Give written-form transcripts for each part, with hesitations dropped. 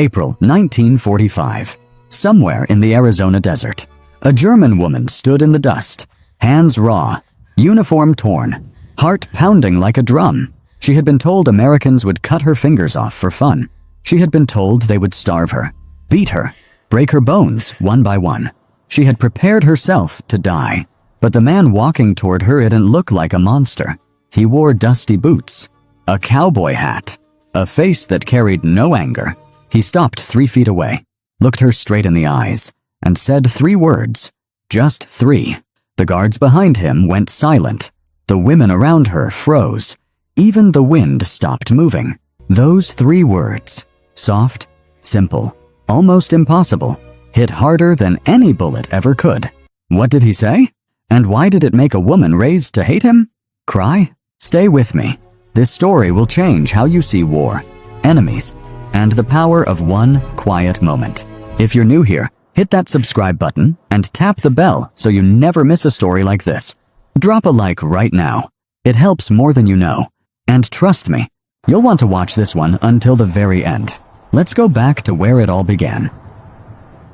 April 1945. Somewhere in the Arizona desert, a German woman stood in the dust, hands raw, uniform torn, heart pounding like a drum. She had been told Americans would cut her fingers off for fun. She had been told they would starve her, beat her, break her bones one by one. She had prepared herself to die. But the man walking toward her didn't look like a monster. He wore dusty boots, a cowboy hat, a face that carried no anger. He stopped 3 feet away, looked her straight in the eyes, and said 3 words. Just 3. The guards behind him went silent. The women around her froze. Even the wind stopped moving. Those 3 words, soft, simple, almost impossible, hit harder than any bullet ever could. What did he say? And why did it make a woman raised to hate him? Cry? Stay with me. This story will change how you see war, enemies, and the power of one quiet moment. If you're new here, hit that subscribe button and tap the bell so you never miss a story like this. Drop a like right now. It helps more than you know. And trust me, you'll want to watch this one until the very end. Let's go back to where it all began.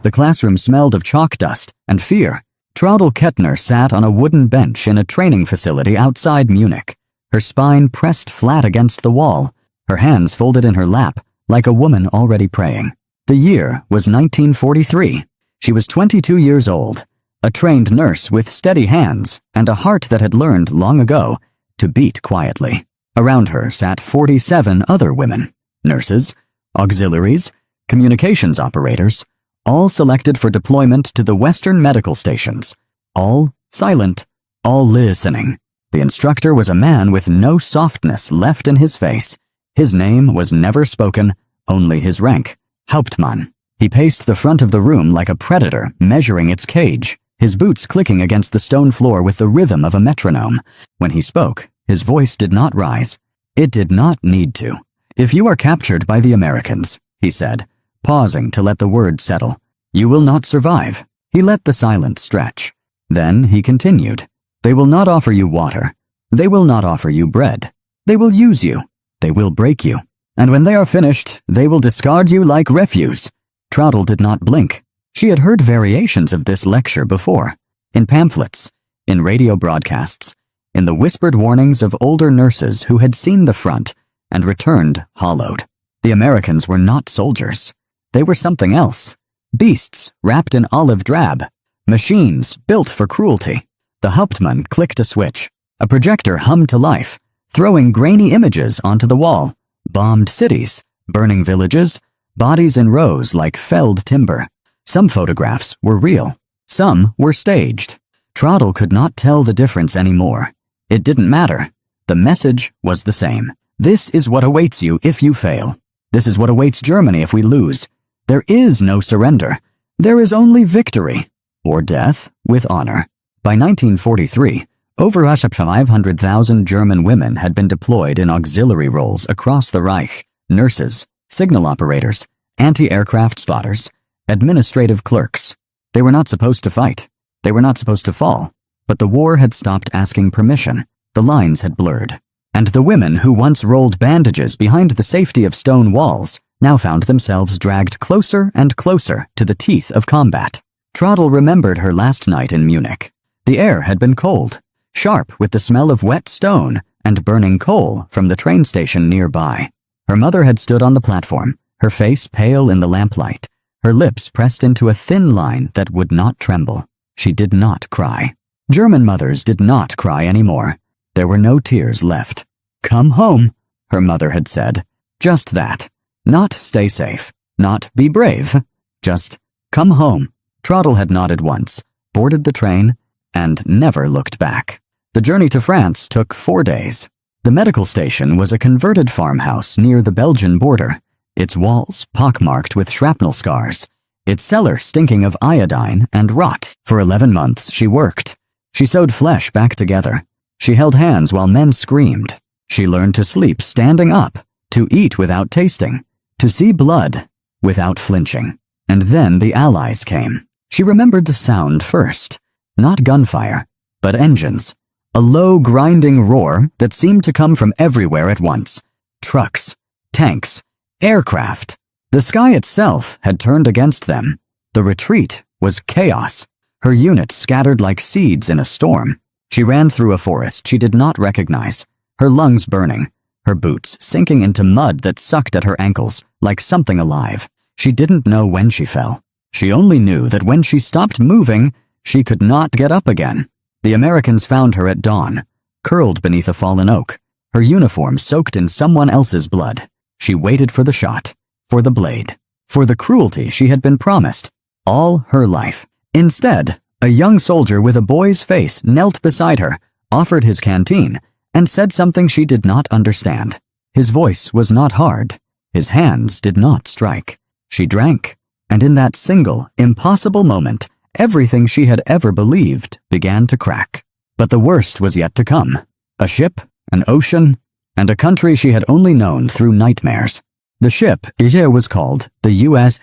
The classroom smelled of chalk dust and fear. Traudl Kettner sat on a wooden bench in a training facility outside Munich, her spine pressed flat against the wall, her hands folded in her lap like a woman already praying. The year was 1943. She was 22 years old, a trained nurse with steady hands and a heart that had learned long ago to beat quietly. Around her sat 47 other women, nurses, auxiliaries, communications operators, all selected for deployment to the Western medical stations, all silent, all listening. The instructor was a man with no softness left in his face. His name was never spoken, only his rank, Hauptmann. He paced the front of the room like a predator measuring its cage, his boots clicking against the stone floor with the rhythm of a metronome. When he spoke, his voice did not rise. It did not need to. If you are captured by the Americans, he said, pausing to let the words settle, you will not survive. He let the silence stretch. Then he continued, they will not offer you water. They will not offer you bread. They will use you. They will break you. And when they are finished, they will discard you like refuse. Traudl did not blink. She had heard variations of this lecture before, in pamphlets, in radio broadcasts, in the whispered warnings of older nurses who had seen the front and returned hollowed. The Americans were not soldiers. They were something else. Beasts wrapped in olive drab. Machines built for cruelty. The Hauptmann clicked a switch. A projector hummed to life, throwing grainy images onto the wall. Bombed cities, burning villages, bodies in rows like felled timber. Some photographs were real. Some were staged. Traudl could not tell the difference anymore. It didn't matter. The message was the same. This is what awaits you if you fail. This is what awaits Germany if we lose. There is no surrender. There is only victory, or death with honor. By 1943, over 500,000 German women had been deployed in auxiliary roles across the Reich. Nurses, signal operators, anti-aircraft spotters, administrative clerks. They were not supposed to fight. They were not supposed to fall. But the war had stopped asking permission. The lines had blurred. And the women who once rolled bandages behind the safety of stone walls now found themselves dragged closer and closer to the teeth of combat. Traudl remembered her last night in Munich. The air had been cold, sharp with the smell of wet stone and burning coal from the train station nearby. Her mother had stood on the platform, her face pale in the lamplight, her lips pressed into a thin line that would not tremble. She did not cry. German mothers did not cry anymore. There were no tears left. Come home, her mother had said. Just that. Not stay safe, not be brave. Just come home. Traudl had nodded once, boarded the train, and never looked back. The journey to France took 4 days. The medical station was a converted farmhouse near the Belgian border, its walls pockmarked with shrapnel scars, its cellar stinking of iodine and rot. For 11 months she worked. She sewed flesh back together. She held hands while men screamed. She learned to sleep standing up, to eat without tasting, to see blood without flinching. And then the Allies came. She remembered the sound first, not gunfire, but engines. A low grinding roar that seemed to come from everywhere at once. Trucks, tanks, aircraft. The The sky itself had turned against them. The retreat was chaos. Her unit scattered like seeds in a storm. She ran through a forest she did not recognize, her lungs burning, her boots sinking into mud that sucked at her ankles like something alive. She didn't know when she fell. She only knew that when she stopped moving, she could not get up again. The Americans found her at dawn, curled beneath a fallen oak, her uniform soaked in someone else's blood. She waited for the shot, for the blade, for the cruelty she had been promised all her life. Instead, a young soldier with a boy's face knelt beside her, offered his canteen, and said something she did not understand. His voice was not hard. His hands did not strike. She drank, and in that single, impossible moment, everything she had ever believed began to crack. But the worst was yet to come. A ship, an ocean, and a country she had only known through nightmares. The ship was called the U.S.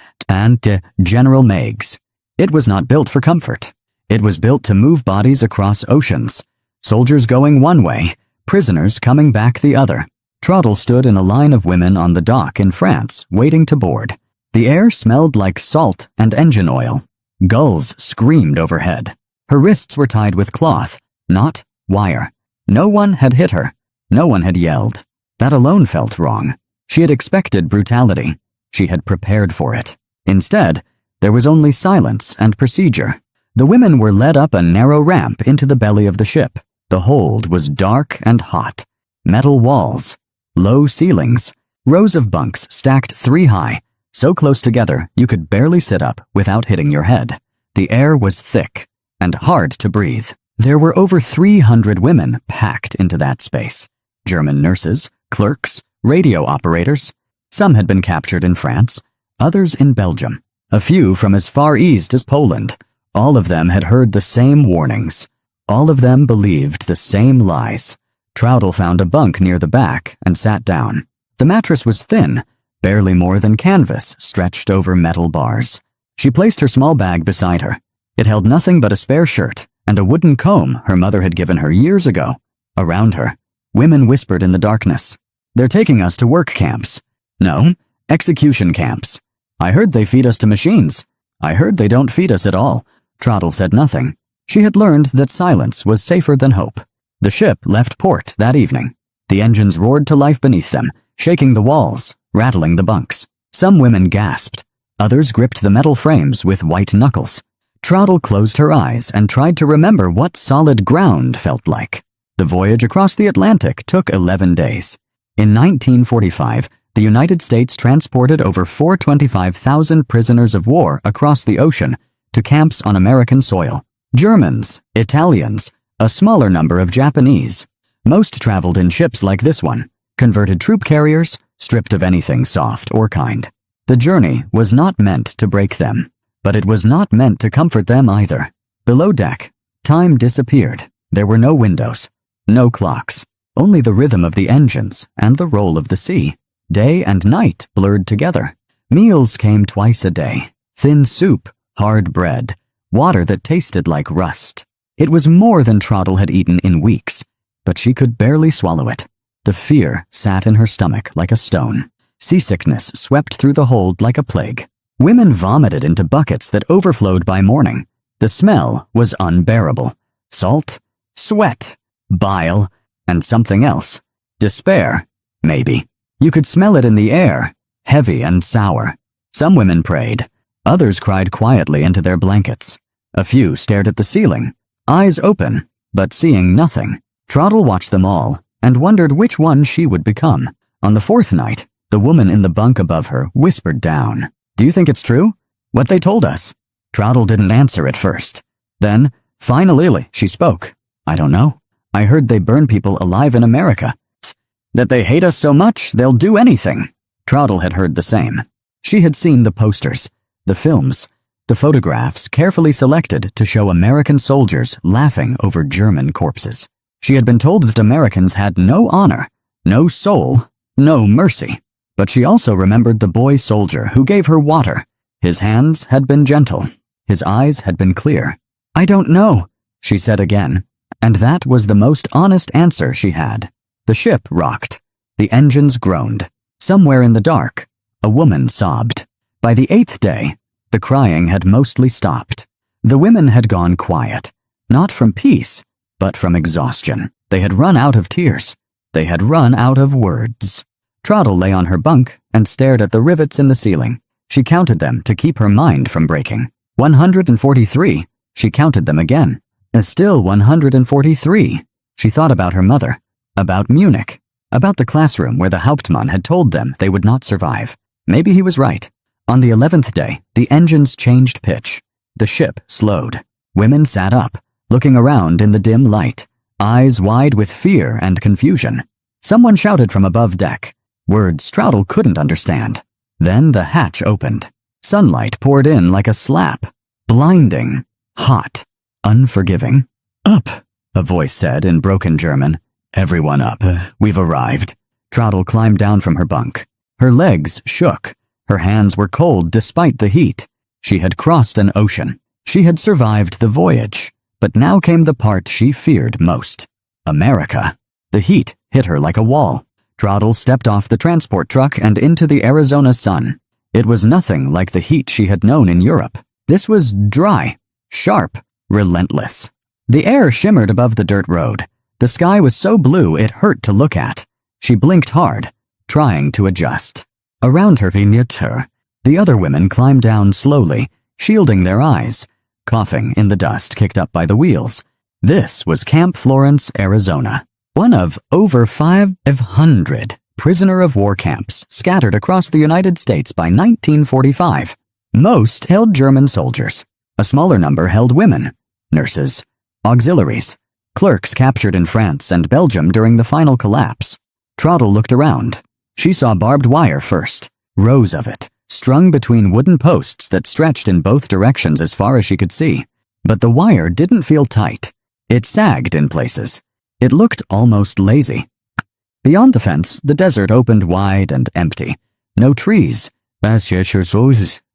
General Meigs. It was not built for comfort. It was built to move bodies across oceans, soldiers going one way, prisoners coming back the other. Trottle stood in a line of women on the dock in France, waiting to board. The air smelled like salt and engine oil. Gulls screamed overhead. Her wrists were tied with cloth, not wire. No one had hit her. No one had yelled. That alone felt wrong. She had expected brutality. She had prepared for it. Instead, there was only silence and procedure. The women were led up a narrow ramp into the belly of the ship. The hold was dark and hot. Metal walls, low ceilings, rows of bunks stacked 3 high, so close together you could barely sit up without hitting your head. The air was thick and hard to breathe. There were over 300 women packed into that space. German nurses, clerks, radio operators. Some had been captured in France, others in Belgium. A few from as far east as Poland. All of them had heard the same warnings. All of them believed the same lies. Trottle found a bunk near the back and sat down. The mattress was thin, barely more than canvas stretched over metal bars. She placed her small bag beside her. It held nothing but a spare shirt and a wooden comb her mother had given her years ago. Around her, women whispered in the darkness. "They're taking us to work camps." "No, execution camps." "I heard they feed us to machines." "I heard they don't feed us at all." Trottle said nothing. She had learned that silence was safer than hope. The ship left port that evening. The engines roared to life beneath them, shaking the walls, rattling the bunks. Some women gasped. Others gripped the metal frames with white knuckles. Trottle closed her eyes and tried to remember what solid ground felt like. The voyage across the Atlantic took 11 days. In 1945, the United States transported over 425,000 prisoners of war across the ocean to camps on American soil. Germans, Italians, a smaller number of Japanese. Most traveled in ships like this one, converted troop carriers, stripped of anything soft or kind. The journey was not meant to break them, but it was not meant to comfort them either. Below deck, time disappeared. There were no windows, no clocks, only the rhythm of the engines and the roll of the sea. Day and night blurred together. Meals came twice a day. Thin soup, hard bread, water that tasted like rust. It was more than Trottle had eaten in weeks, but she could barely swallow it. The fear sat in her stomach like a stone. Seasickness swept through the hold like a plague. Women vomited into buckets that overflowed by morning. The smell was unbearable. Salt, sweat, bile, and something else. Despair, maybe. You could smell it in the air, heavy and sour. Some women prayed. Others cried quietly into their blankets. A few stared at the ceiling, eyes open, but seeing nothing. Trottle watched them all and wondered which one she would become. On the 4th night, the woman in the bunk above her whispered down, "Do you think it's true? What they told us?" Trottle didn't answer at first. Then, finally, she spoke. "I don't know. I heard they burn people alive in America. That they hate us so much, they'll do anything." Trottle had heard the same. She had seen the posters, the films, the photographs carefully selected to show American soldiers laughing over German corpses. She had been told that Americans had no honor, no soul, no mercy. But she also remembered the boy soldier who gave her water. His hands had been gentle. His eyes had been clear. "I don't know," she said again, and that was the most honest answer she had. The ship rocked. The engines groaned. Somewhere in the dark, a woman sobbed. By the 8th day, the crying had mostly stopped. The women had gone quiet, not from peace, but from exhaustion. They had run out of tears. They had run out of words. Trottle lay on her bunk and stared at the rivets in the ceiling. She counted them to keep her mind from breaking. 143. She counted them again. Still 143. She thought about her mother, about Munich, about the classroom where the Hauptmann had told them they would not survive. Maybe he was right. On the 11th day, the engines changed pitch. The ship slowed. Women sat up, looking around in the dim light, eyes wide with fear and confusion. Someone shouted from above deck, words Trottle couldn't understand. Then the hatch opened. Sunlight poured in like a slap. Blinding, hot, unforgiving. "Up," a voice said in broken German. "Everyone up. We've arrived." Trottle climbed down from her bunk. Her legs shook. Her hands were cold despite the heat. She had crossed an ocean. She had survived the voyage. But now came the part she feared most. America. The heat hit her like a wall. Trottle stepped off the transport truck and into the Arizona sun. It was nothing like the heat she had known in Europe. This was dry, sharp, relentless. The air shimmered above the dirt road. The sky was so blue it hurt to look at. She blinked hard, trying to adjust. Around her vignette, the other women climbed down slowly, shielding their eyes, coughing in the dust kicked up by the wheels. This was Camp Florence, Arizona, one of over 500 prisoner of war camps scattered across the United States by 1945. Most held German soldiers. A smaller number held women, nurses, auxiliaries, clerks captured in France and Belgium during the final collapse. Trottle looked around. She saw barbed wire first, rows of it, strung between wooden posts that stretched in both directions as far as she could see. But the wire didn't feel tight. It sagged in places. It looked almost lazy. Beyond the fence, the desert opened wide and empty. No trees,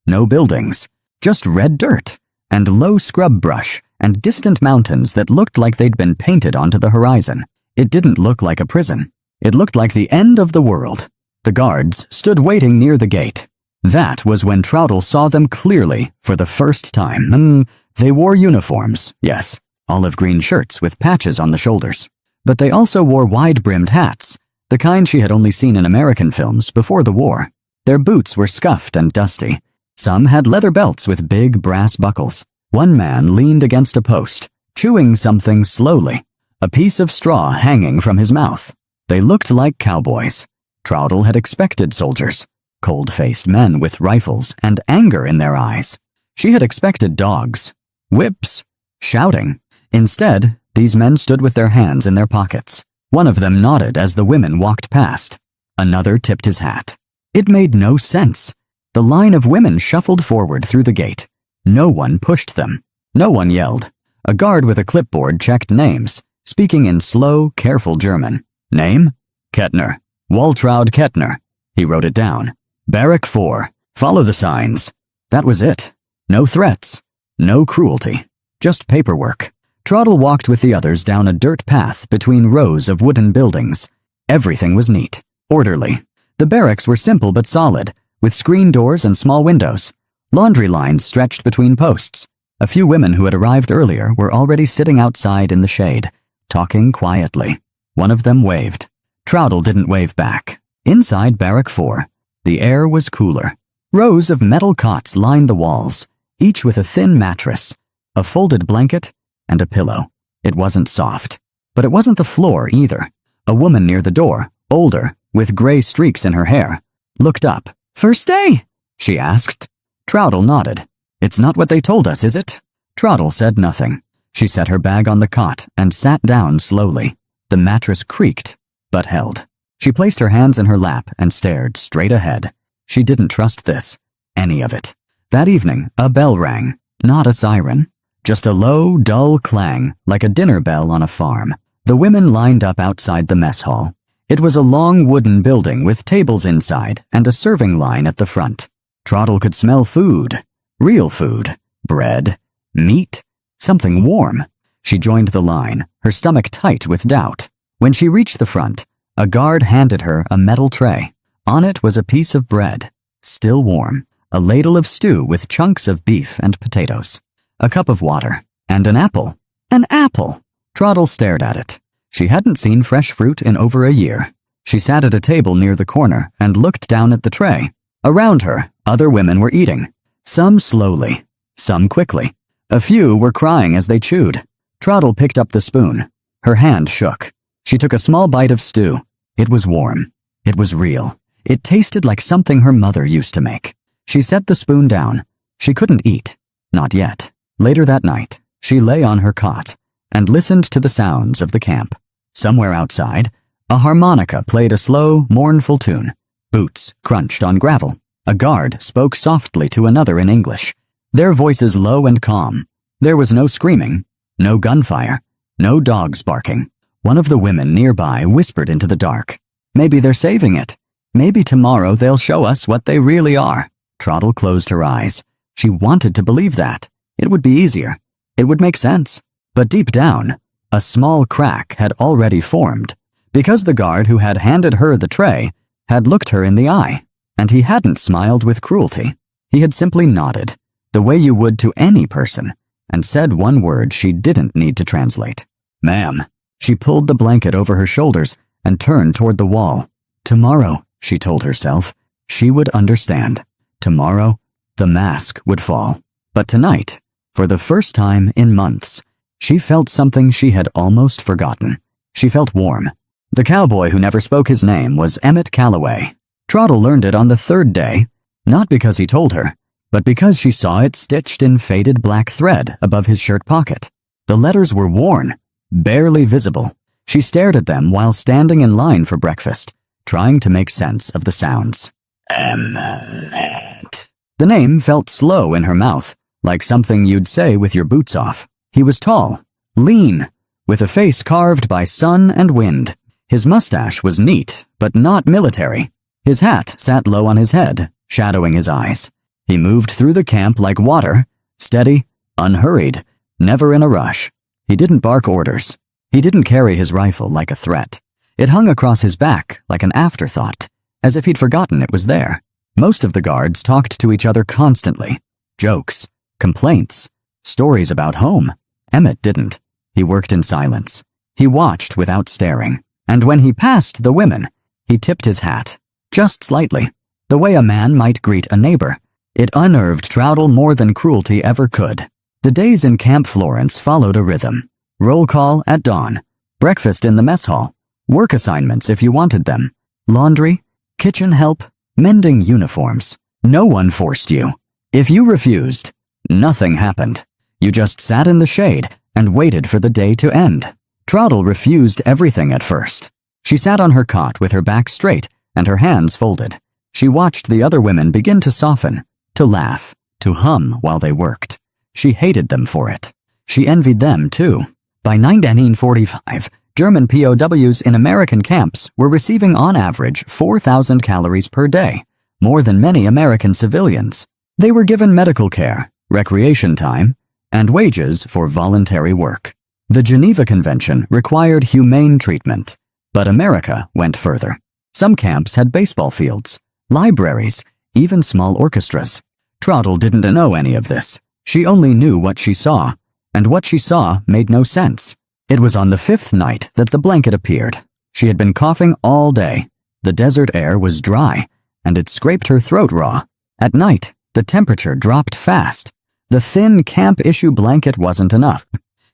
no buildings, just red dirt and low scrub brush and distant mountains that looked like they'd been painted onto the horizon. It didn't look like a prison. It looked like the end of the world. The guards stood waiting near the gate. That was when Trottle saw them clearly for the first time. They wore uniforms, yes, olive green shirts with patches on the shoulders. But they also wore wide-brimmed hats, the kind she had only seen in American films before the war. Their boots were scuffed and dusty. Some had leather belts with big brass buckles. One man leaned against a post, chewing something slowly, a piece of straw hanging from his mouth. They looked like cowboys. Trottle had expected soldiers, cold-faced men with rifles and anger in their eyes. She had expected dogs, whips, shouting. Instead, these men stood with their hands in their pockets. One of them nodded as the women walked past. Another tipped his hat. It made no sense. The line of women shuffled forward through the gate. No one pushed them. No one yelled. A guard with a clipboard checked names, speaking in slow, careful German. Name? Kettner. Waltraud Kettner. He wrote it down. Barrack 4. Follow the signs. That was it. No threats. No cruelty. Just paperwork. Trottle walked with the others down a dirt path between rows of wooden buildings. Everything was neat, orderly. The barracks were simple but solid, with screen doors and small windows. Laundry lines stretched between posts. A few women who had arrived earlier were already sitting outside in the shade, talking quietly. One of them waved. Trottle didn't wave back. Inside Barrack 4, the air was cooler. Rows of metal cots lined the walls, each with a thin mattress, a folded blanket, and a pillow. It wasn't soft, but it wasn't the floor either. A woman near the door, older, with gray streaks in her hair, looked up. "First day?" she asked. Trottle nodded. "It's not what they told us, is it?" Trottle said nothing. She set her bag on the cot and sat down slowly. The mattress creaked, but held. She placed her hands in her lap and stared straight ahead. She didn't trust this, any of it. That evening, a bell rang, not a siren. Just a low, dull clang, like a dinner bell on a farm. The women lined up outside the mess hall. It was a long wooden building with tables inside and a serving line at the front. Trottle could smell food. Real food. Bread. Meat. Something warm. She joined the line, her stomach tight with doubt. When she reached the front, a guard handed her a metal tray. On it was a piece of bread, still warm. a ladle of stew with chunks of beef and potatoes, a cup of water, and an apple. An apple! Trottle stared at it. She hadn't seen fresh fruit in over a year. She sat at a table near the corner and looked down at the tray. Around her, other women were eating. Some slowly, some quickly. A few were crying as they chewed. Trottle picked up the spoon. Her hand shook. She took a small bite of stew. It was warm. It was real. It tasted like something her mother used to make. She set the spoon down. She couldn't eat. Not yet. Later that night, she lay on her cot and listened to the sounds of the camp. Somewhere outside, a harmonica played a slow, mournful tune. Boots crunched on gravel. A guard spoke softly to another in English, their voices low and calm. There was no screaming, no gunfire, no dogs barking. One of the women nearby whispered into the dark, "Maybe they're saving it. Maybe tomorrow they'll show us what they really are." Trottle closed her eyes. She wanted to believe that. It would be easier. It would make sense. But deep down, a small crack had already formed, because the guard who had handed her the tray had looked her in the eye, and he hadn't smiled with cruelty. He had simply nodded, the way you would to any person, and said one word she didn't need to translate. "Ma'am." She pulled the blanket over her shoulders and turned toward the wall. Tomorrow, she told herself, she would understand. Tomorrow, the mask would fall. But tonight, for the first time in months, she felt something she had almost forgotten. She felt warm. The cowboy who never spoke his name was Emmett Calloway. Trottle learned it on the third day, not because he told her, but because she saw it stitched in faded black thread above his shirt pocket. The letters were worn, barely visible. She stared at them while standing in line for breakfast, trying to make sense of the sounds. Emmett. The name felt slow in her mouth, like something you'd say with your boots off. He was tall, lean, with a face carved by sun and wind. His mustache was neat, but not military. His hat sat low on his head, shadowing his eyes. He moved through the camp like water, steady, unhurried, never in a rush. He didn't bark orders. He didn't carry his rifle like a threat. It hung across his back like an afterthought, as if he'd forgotten it was there. Most of the guards talked to each other constantly. Jokes, complaints, stories about home. Emmett didn't. He worked in silence. He watched without staring. And when he passed the women, he tipped his hat, just slightly, the way a man might greet a neighbor. It unnerved Trottle more than cruelty ever could. The days in Camp Florence followed a rhythm. Roll call at dawn, breakfast in the mess hall, work assignments if you wanted them, laundry, kitchen help, mending uniforms. No one forced you. If you refused, nothing happened. You just sat in the shade and waited for the day to end. Trottle refused everything at first. She sat on her cot with her back straight and her hands folded. She watched the other women begin to soften, to laugh, to hum while they worked. She hated them for it. She envied them, too. By 1945, German POWs in American camps were receiving on average 4,000 calories per day, more than many American civilians. They were given medical care, recreation time, and wages for voluntary work. The Geneva Convention required humane treatment, but America went further. Some camps had baseball fields, libraries, even small orchestras. Trottle didn't know any of this. She only knew what she saw, and what she saw made no sense. It was on the fifth night that the blanket appeared. She had been coughing all day. The desert air was dry, and it scraped her throat raw. At night, the temperature dropped fast. The thin camp-issue blanket wasn't enough.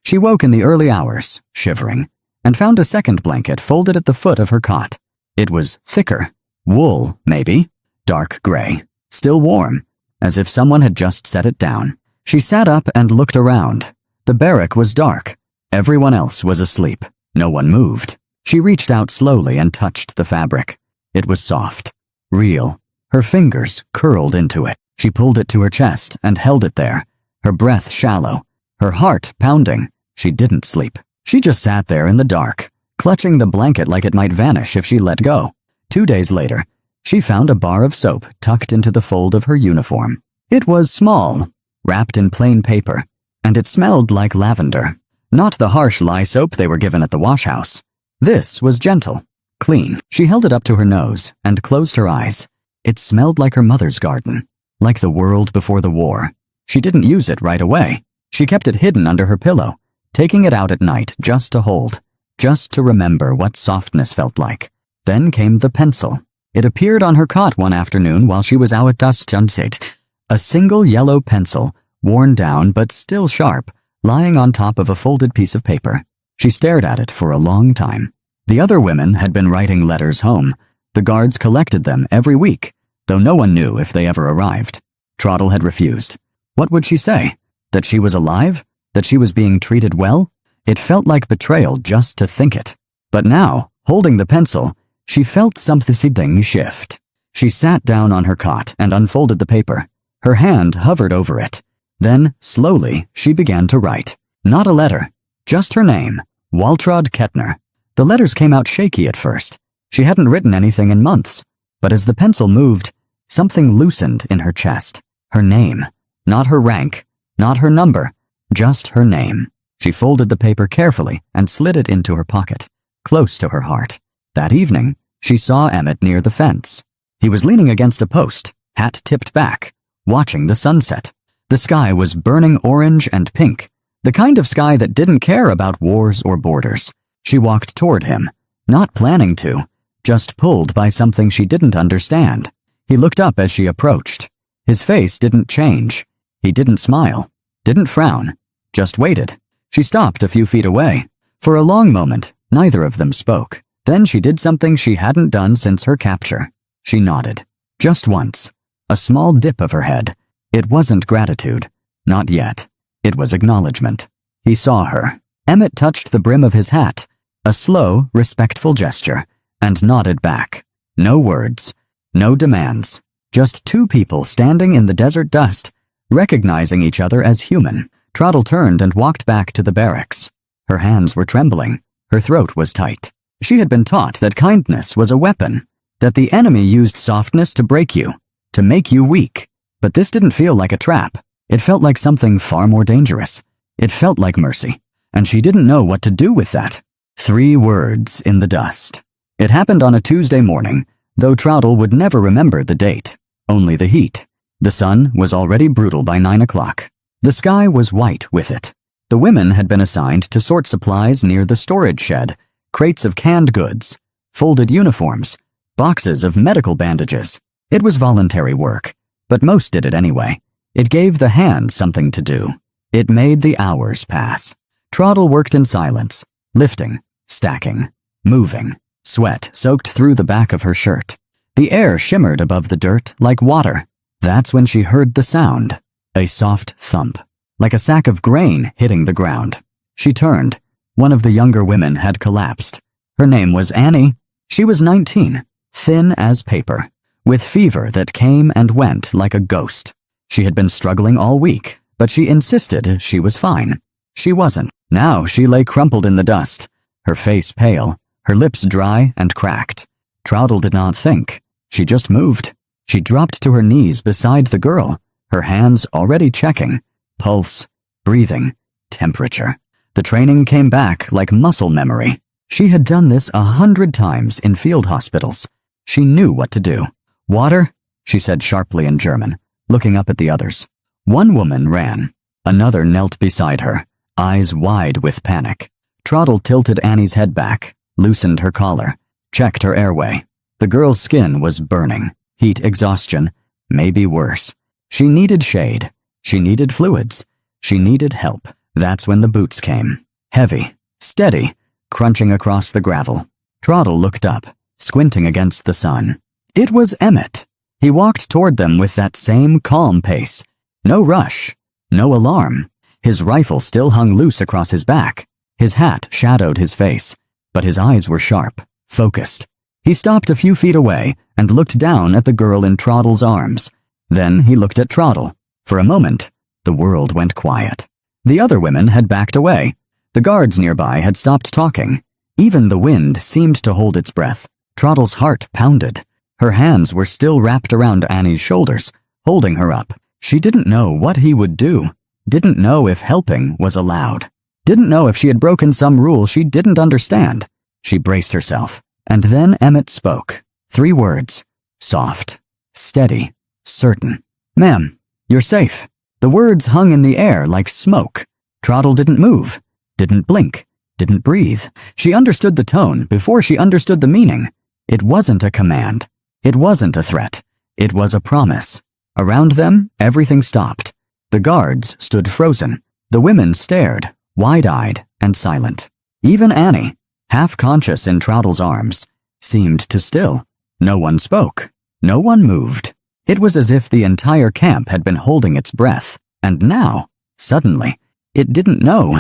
She woke in the early hours, shivering, and found a second blanket folded at the foot of her cot. It was thicker, wool, maybe, dark gray, still warm, as if someone had just set it down. She sat up and looked around. The barrack was dark. Everyone else was asleep. No one moved. She reached out slowly and touched the fabric. It was soft, real. Her fingers curled into it. She pulled it to her chest and held it there, her breath shallow, her heart pounding. She didn't sleep. She just sat there in the dark, clutching the blanket like it might vanish if she let go. 2 days later, she found a bar of soap tucked into the fold of her uniform. It was small, wrapped in plain paper, and it smelled like lavender. Not the harsh lye soap they were given at the wash house. This was gentle, clean. She held it up to her nose and closed her eyes. It smelled like her mother's garden. like the world before the war. She didn't use it right away. She kept it hidden under her pillow, taking it out at night just to hold, just to remember what softness felt like. Then came the pencil. It appeared on her cot one afternoon while she was out at sunset. A single yellow pencil, worn down but still sharp, lying on top of a folded piece of paper. She stared at it for a long time. The other women had been writing letters home. The guards collected them every week, though no one knew if they ever arrived. Trottle had refused. What would she say? That she was alive? That she was being treated well? It felt like betrayal just to think it. But now, holding the pencil, she felt something shift. She sat down on her cot and unfolded the paper. Her hand hovered over it. Then, slowly, she began to write. Not a letter, just her name, Waltraud Kettner. The letters came out shaky at first. She hadn't written anything in months. But as the pencil moved, something loosened in her chest. Her name. Not her rank, not her number, just her name. She folded the paper carefully and slid it into her pocket, close to her heart. That evening, she saw Emmett near the fence. He was leaning against a post, hat tipped back, watching the sunset. The sky was burning orange and pink, the kind of sky that didn't care about wars or borders. She walked toward him, not planning to, just pulled by something she didn't understand. He looked up as she approached. His face didn't change. He didn't smile, didn't frown, just waited. She stopped a few feet away. For a long moment, neither of them spoke. Then she did something she hadn't done since her capture. She nodded. Just once. A small dip of her head. It wasn't gratitude. Not yet. It was acknowledgement. He saw her. Emmett touched the brim of his hat, a slow, respectful gesture, and nodded back. No words. No demands. Just two people standing in the desert dust, recognizing each other as human. Trottle turned and walked back to the barracks. Her hands were trembling. Her throat was tight. She had been taught that kindness was a weapon, that the enemy used softness to break you, to make you weak. But this didn't feel like a trap. It felt like something far more dangerous. It felt like mercy, and she didn't know what to do with that. 3 words in the dust. It happened on a Tuesday morning, though Trottle would never remember the date, only the heat. The sun was already brutal by 9 o'clock. The sky was white with it. The women had been assigned to sort supplies near the storage shed, crates of canned goods, folded uniforms, boxes of medical bandages. It was voluntary work, but most did it anyway. It gave the hands something to do. It made the hours pass. Trottle worked in silence, lifting, stacking, moving. Sweat soaked through the back of her shirt. The air shimmered above the dirt like water. That's when she heard the sound, a soft thump, like a sack of grain hitting the ground. She turned. One of the younger women had collapsed. Her name was Annie. She was 19, thin as paper, with fever that came and went like a ghost. She had been struggling all week, but she insisted she was fine. She wasn't. Now she lay crumpled in the dust, her face pale, her lips dry and cracked. Trottle did not think. She just moved. She dropped to her knees beside the girl, her hands already checking. Pulse, breathing, temperature. The training came back like muscle memory. She had done this 100 times in field hospitals. She knew what to do. Water, she said sharply in German, looking up at the others. One woman ran. Another knelt beside her, eyes wide with panic. Trottle tilted Annie's head back, loosened her collar, checked her airway. The girl's skin was burning. Heat exhaustion, maybe worse. She needed shade. She needed fluids. She needed help. That's when the boots came. Heavy, steady, crunching across the gravel. Trottle looked up, squinting against the sun. It was Emmett. He walked toward them with that same calm pace. No rush, no alarm. His rifle still hung loose across his back. His hat shadowed his face, but his eyes were sharp, focused. He stopped a few feet away and looked down at the girl in Trottle's arms. Then he looked at Trottle. For a moment, the world went quiet. The other women had backed away. The guards nearby had stopped talking. Even the wind seemed to hold its breath. Trottle's heart pounded. Her hands were still wrapped around Annie's shoulders, holding her up. She didn't know what he would do. Didn't know if helping was allowed. Didn't know if she had broken some rule she didn't understand. She braced herself. And then Emmett spoke. 3 words. Soft. Steady. Certain. Ma'am, you're safe. The words hung in the air like smoke. Trottle didn't move, didn't blink, didn't breathe. She understood the tone before she understood the meaning. It wasn't a command. It wasn't a threat. It was a promise. Around them, everything stopped. The guards stood frozen. The women stared, wide-eyed and silent. Even Annie, half-conscious in Trottle's arms, seemed to still. No one spoke. No one moved. It was as if the entire camp had been holding its breath, and now, suddenly, it didn't know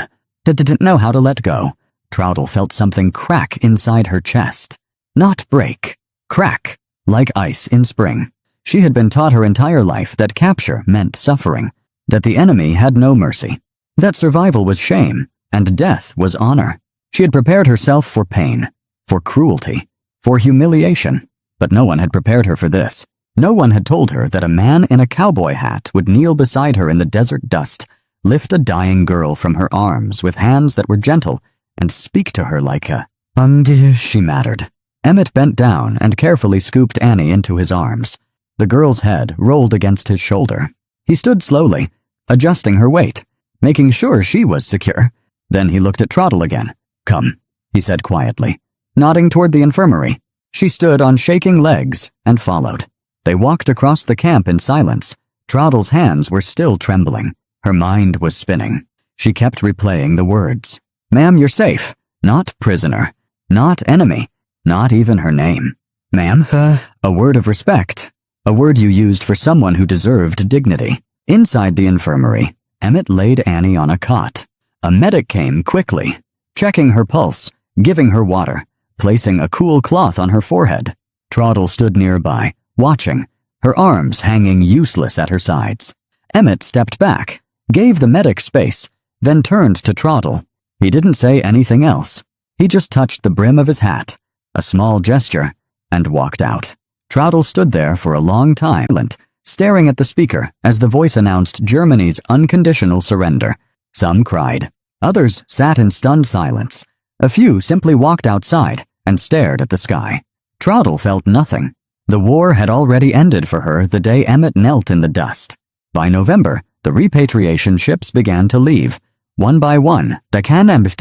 how to let go. Trottle felt something crack inside her chest. Not break. Crack, like ice in spring. She had been taught her entire life that capture meant suffering, that the enemy had no mercy, that survival was shame, and death was honor. She had prepared herself for pain, for cruelty, for humiliation, but no one had prepared her for this. No one had told her that a man in a cowboy hat would kneel beside her in the desert dust, lift a dying girl from her arms with hands that were gentle, and speak to her like a she mattered. Emmett bent down and carefully scooped Annie into his arms. The girl's head rolled against his shoulder. He stood slowly, adjusting her weight, making sure she was secure. Then he looked at Trottle again. Come, he said quietly, nodding toward the infirmary. She stood on shaking legs and followed. They walked across the camp in silence. Trottle's hands were still trembling. Her mind was spinning. She kept replaying the words. Ma'am, you're safe. Not prisoner. Not enemy. Not even her name. Ma'am, a word of respect. A word you used for someone who deserved dignity. Inside the infirmary, Emmett laid Annie on a cot. A medic came quickly, checking her pulse, giving her water, placing a cool cloth on her forehead. Trottle stood nearby, watching, her arms hanging useless at her sides. Emmett stepped back, gave the medic space, then turned to Trottle. He didn't say anything else. He just touched the brim of his hat, a small gesture, and walked out. Trottle stood there for a long time, staring at the speaker as the voice announced Germany's unconditional surrender. Some cried. Others sat in stunned silence. A few simply walked outside and stared at the sky. Trottle felt nothing. The war had already ended for her the day Emmett knelt in the dust. By November, the repatriation ships began to leave. One by one, the camps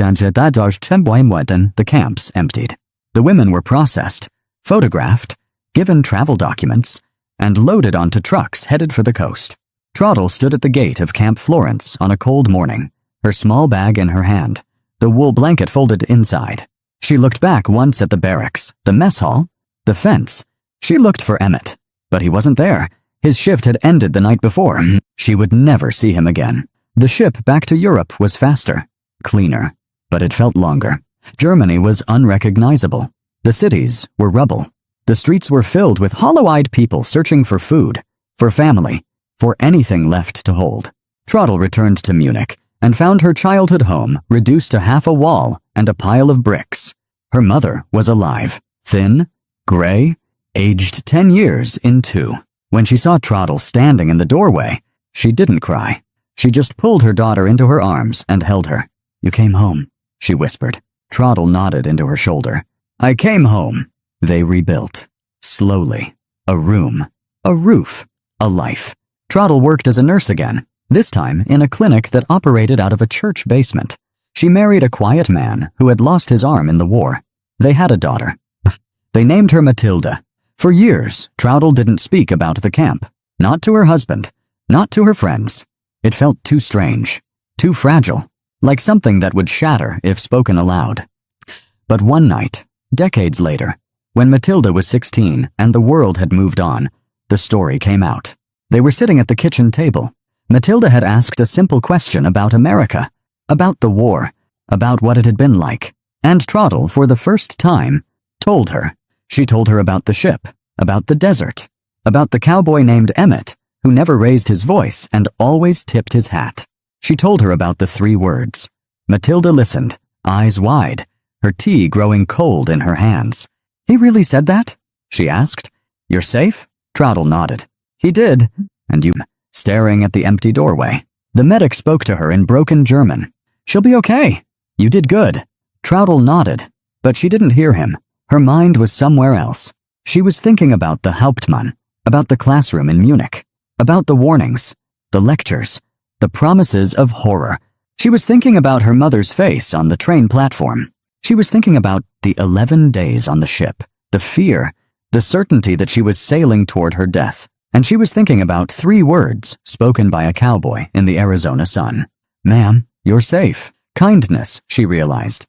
emptied. The women were processed, photographed, given travel documents, and loaded onto trucks headed for the coast. Trottle stood at the gate of Camp Florence on a cold morning, her small bag in her hand, the wool blanket folded inside. She looked back once at the barracks, the mess hall, the fence. She looked for Emmett, but he wasn't there. His shift had ended the night before. She would never see him again. The ship back to Europe was faster, cleaner, but it felt longer. Germany was unrecognizable. The cities were rubble. The streets were filled with hollow-eyed people searching for food, for family, for anything left to hold. Trottle returned to Munich and found her childhood home reduced to half a wall and a pile of bricks. Her mother was alive, thin, gray, aged 10 years in 2. When she saw Trottle standing in the doorway, she didn't cry. She just pulled her daughter into her arms and held her. You came home, she whispered. Trottle nodded into her shoulder. I came home. They rebuilt. Slowly. A room. A roof. A life. Trottle worked as a nurse again, this time in a clinic that operated out of a church basement. She married a quiet man who had lost his arm in the war. They had a daughter. They named her Matilda. For years, Trottle didn't speak about the camp. Not to her husband. Not to her friends. It felt too strange. Too fragile. Like something that would shatter if spoken aloud. But one night, decades later, when Matilda was 16 and the world had moved on, the story came out. They were sitting at the kitchen table. Matilda had asked a simple question about America, about the war, about what it had been like. And Trottle, for the first time, told her. She told her about the ship, about the desert, about the cowboy named Emmett, who never raised his voice and always tipped his hat. She told her about the 3 words. Matilda listened, eyes wide, her tea growing cold in her hands. He really said that? She asked. You're safe? Trottle nodded. He did. And you? Staring at the empty doorway. The medic spoke to her in broken German. She'll be okay. You did good. Trottle nodded, but she didn't hear him. Her mind was somewhere else. She was thinking about the Hauptmann, about the classroom in Munich. about the warnings, the lectures, the promises of horror. She was thinking about her mother's face on the train platform. She was thinking about the 11 days on the ship, the fear, the certainty that she was sailing toward her death. And she was thinking about 3 words spoken by a cowboy in the Arizona sun. "Ma'am, you're safe." Kindness, she realized,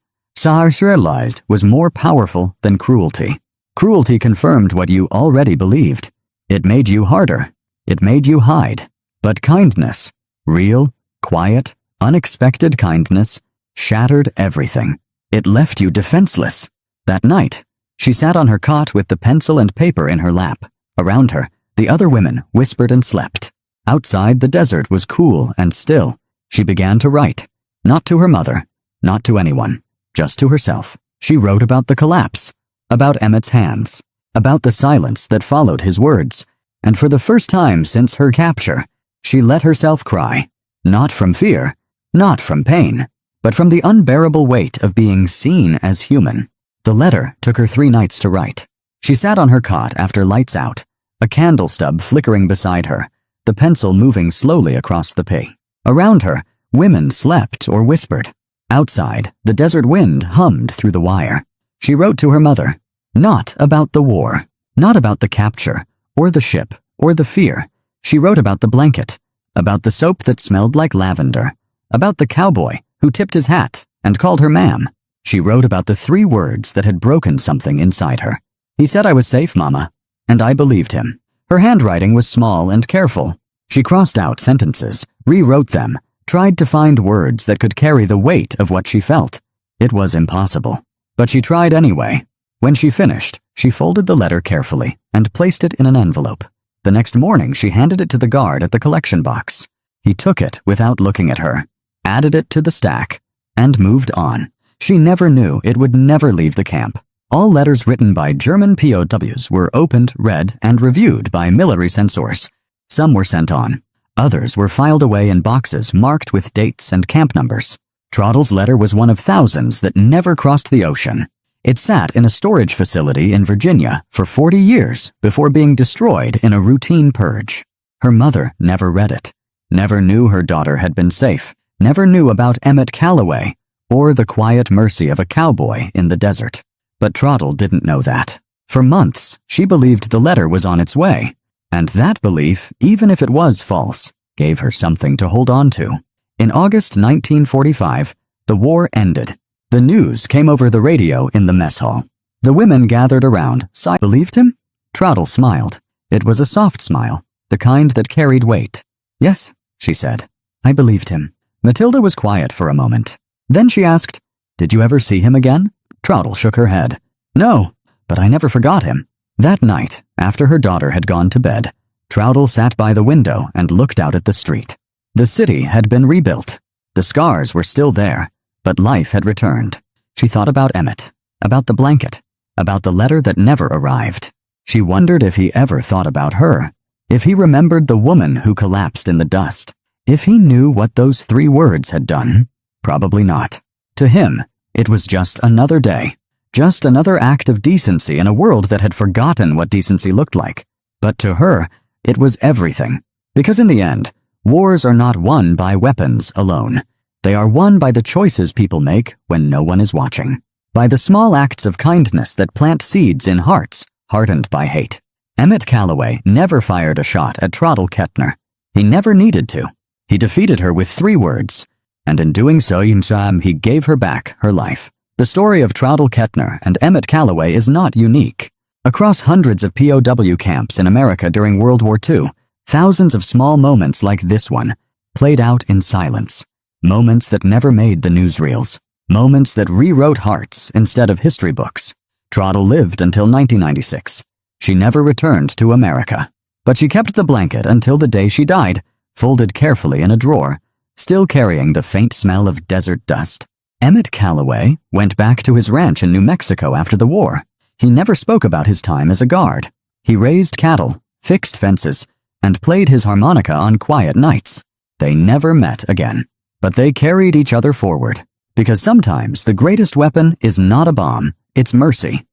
was more powerful than cruelty. Cruelty confirmed what you already believed. It made you harder. It made you hide. But kindness, real, quiet, unexpected kindness, shattered everything. It left you defenseless. That night, she sat on her cot with the pencil and paper in her lap. Around her, the other women whispered and slept. Outside, the desert was cool and still. She began to write. Not to her mother, not to anyone, just to herself. She wrote about the collapse, about Emmett's hands, about the silence that followed his words. And for the first time since her capture, she let herself cry. Not from fear, not from pain, but from the unbearable weight of being seen as human. The letter took her 3 nights to write. She sat on her cot after lights out, a candle stub flickering beside her, the pencil moving slowly across the page. Around her, women slept or whispered. Outside, the desert wind hummed through the wire. She wrote to her mother, not about the war, not about the capture, or the ship, or the fear. She wrote about the blanket, about the soap that smelled like lavender, about the cowboy who tipped his hat and called her ma'am. She wrote about the 3 words that had broken something inside her. "He said I was safe, Mama," and I believed him. Her handwriting was small and careful. She crossed out sentences, rewrote them, tried to find words that could carry the weight of what she felt. It was impossible. But she tried anyway. When she finished, she folded the letter carefully and placed it in an envelope. The next morning, she handed it to the guard at the collection box. He took it without looking at her, added it to the stack, and moved on. She never knew it would never leave the camp. All letters written by German POWs were opened, read, and reviewed by military censors. Some were sent on. Others were filed away in boxes marked with dates and camp numbers. Trottle's letter was one of thousands that never crossed the ocean. It sat in a storage facility in Virginia for 40 years before being destroyed in a routine purge. Her mother never read it, never knew her daughter had been safe, never knew about Emmett Calloway or the quiet mercy of a cowboy in the desert. But Trottle didn't know that. For months, she believed the letter was on its way, and that belief, even if it was false, gave her something to hold on to. In August 1945, the war ended. The news came over the radio in the mess hall. The women gathered around. Believed him? Trottle smiled. It was a soft smile, the kind that carried weight. "Yes," she said. "I believed him." Matilda was quiet for a moment. Then she asked, "Did you ever see him again?" Trottle shook her head. "No, but I never forgot him." That night, after her daughter had gone to bed, Trottle sat by the window and looked out at the street. The city had been rebuilt. The scars were still there, but life had returned. She thought about Emmett, about the blanket, about the letter that never arrived. She wondered if he ever thought about her, if he remembered the woman who collapsed in the dust, if he knew what those 3 words had done. Probably not. To him, it was just another day, just another act of decency in a world that had forgotten what decency looked like. But to her, it was everything. Because in the end, wars are not won by weapons alone. They are won by the choices people make when no one is watching. By the small acts of kindness that plant seeds in hearts hardened by hate. Emmett Calloway never fired a shot at Trottle Kettner. He never needed to. He defeated her with 3 words, and in doing so, he gave her back her life. The story of Trottle Kettner and Emmett Calloway is not unique. Across hundreds of POW camps in America during World War II, thousands of small moments like this one played out in silence. Moments that never made the newsreels. Moments that rewrote hearts instead of history books. Trottle lived until 1996. She never returned to America. But she kept the blanket until the day she died, folded carefully in a drawer, still carrying the faint smell of desert dust. Emmett Calloway went back to his ranch in New Mexico after the war. He never spoke about his time as a guard. He raised cattle, fixed fences, and played his harmonica on quiet nights. They never met again. But they carried each other forward. Because sometimes the greatest weapon is not a bomb, it's mercy.